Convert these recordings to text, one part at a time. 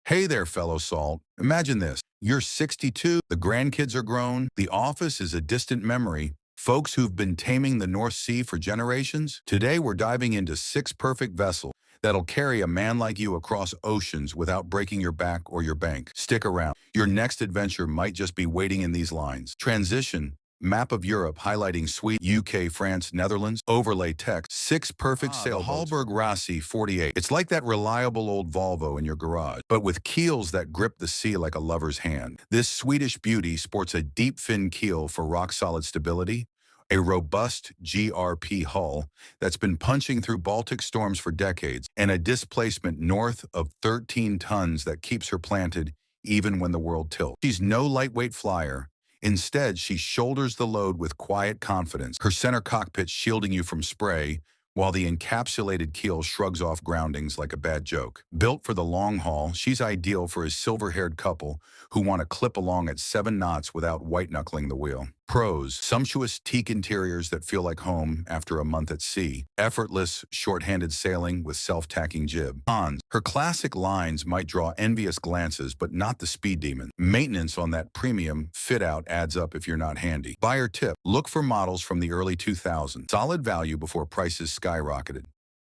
Hey there, fellow salt. Imagine this. You're 62, the grandkids are grown, the office is a distant memory. Folks who've been taming the North Sea for generations? Today we're diving into 6 perfect vessels that'll carry a man like you across oceans without breaking your back or your bank. Stick around. Your next adventure might just be waiting in these lines. Transition. Map of Europe highlighting Sweden, UK, France, Netherlands. Overlay text. 6 perfect sailboats. The Hallberg Rassi 48. It's like that reliable old Volvo in your garage, but with keels that grip the sea like a lover's hand. This Swedish beauty sports a deep fin keel for rock-solid stability, a robust GRP hull that's been punching through Baltic storms for decades, and a displacement north of 13 tons that keeps her planted even when the world tilts. She's no lightweight flyer. Instead, she shoulders the load with quiet confidence, her center cockpit shielding you from spray, while the encapsulated keel shrugs off groundings like a bad joke. Built for the long haul, she's ideal for a silver-haired couple who want to clip along at 7 knots without white-knuckling the wheel. Pros: sumptuous teak interiors that feel like home after a month at sea. Effortless, short-handed sailing with self-tacking jib. Cons: her classic lines might draw envious glances, but not the speed demon. Maintenance on that premium fit-out adds up if you're not handy. Buyer tip: look for models from the early 2000s. Solid value before prices skyrocketed.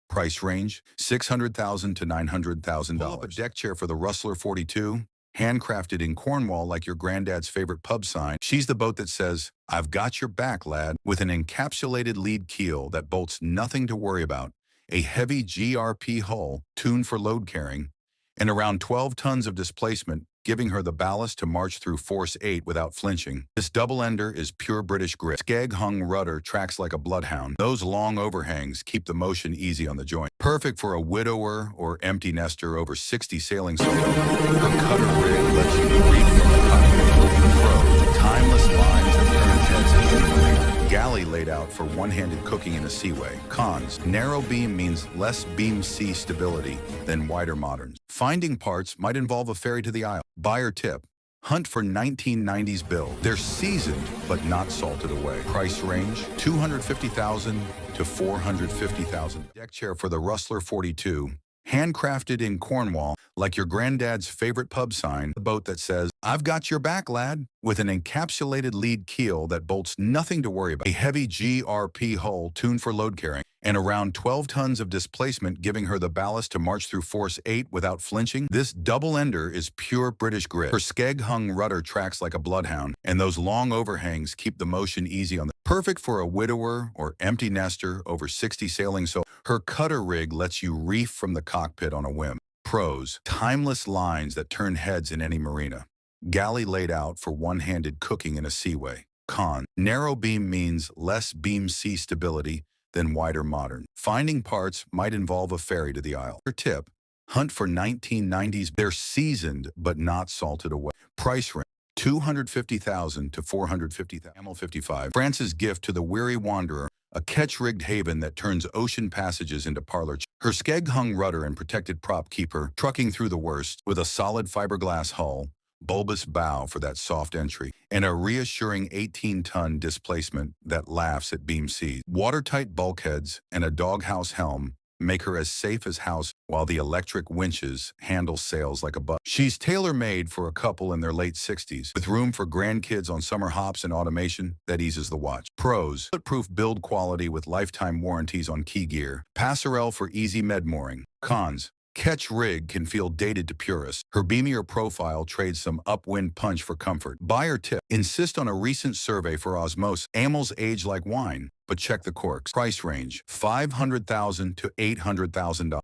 Price range: $600,000 to $900,000. Pull up a deck chair for the Rustler 42. Handcrafted in Cornwall like your granddad's favorite pub sign. She's the boat that says, "I've got your back, lad," with an encapsulated lead keel that bolts nothing to worry about, a heavy GRP hull tuned for load carrying, and around 12 tons of displacement, giving her the ballast to march through Force 8 without flinching. This double-ender is pure British grit. Skeg-hung rudder tracks like a bloodhound. Those long overhangs keep the motion easy on the joint. Perfect for a widower or empty nester over 60 sailing solo. Her cutter rig lets you read from the cockpit. Pro: timeless lines that turn heads in any marina. Galley laid out for one-handed cooking in a seaway. Cons: narrow beam means less beam sea stability than wider moderns. Finding parts might involve a ferry to the aisle. Buyer tip: hunt for 1990s build. They're seasoned, but not salted away. Price range: $250,000 to $450,000. Deck chair for the Rustler 42. Handcrafted in Cornwall, like your granddad's favorite pub sign. A boat that says, "I've got your back, lad," with an encapsulated lead keel that bolts nothing to worry about. A heavy GRP hull tuned for load carrying, and around 12 tons of displacement giving her the ballast to march through Force 8 without flinching. This double-ender is pure British grit. Her skeg-hung rudder tracks like a bloodhound, and those long overhangs keep the motion easy on the... Perfect for a widower or empty nester over 60 sailing so. Her cutter rig lets you reef from the cockpit on a whim. Pros: timeless lines that turn heads in any marina. Galley laid out for one-handed cooking in a seaway. Con: narrow beam means less beam sea stability than wider modern. Finding parts might involve a ferry to the aisle. Her tip: hunt for 1990s. They're seasoned but not salted away. Price range: $250,000 to $450,000. Camel 55. France's gift to the weary wanderer, a catch-rigged haven that turns ocean passages into parlor. Her skeg-hung rudder and protected prop keep her trucking through the worst, with a solid fiberglass hull, bulbous bow for that soft entry, and a reassuring 18-ton displacement that laughs at beam seas. Watertight bulkheads and a doghouse helm make her as safe as house, while the electric winches handle sails like a butt. She's tailor-made for a couple in their late 60s, with room for grandkids on summer hops and automation that eases the watch. Pros: bulletproof build quality with lifetime warranties on key gear. Passerelle for easy med mooring. Cons: catch rig can feel dated to purists. Her beamier profile trades some upwind punch for comfort. Buyer tip: insist on a recent survey for osmosis. Amels age like wine, but check the corks. Price range: $500,000 to $800,000.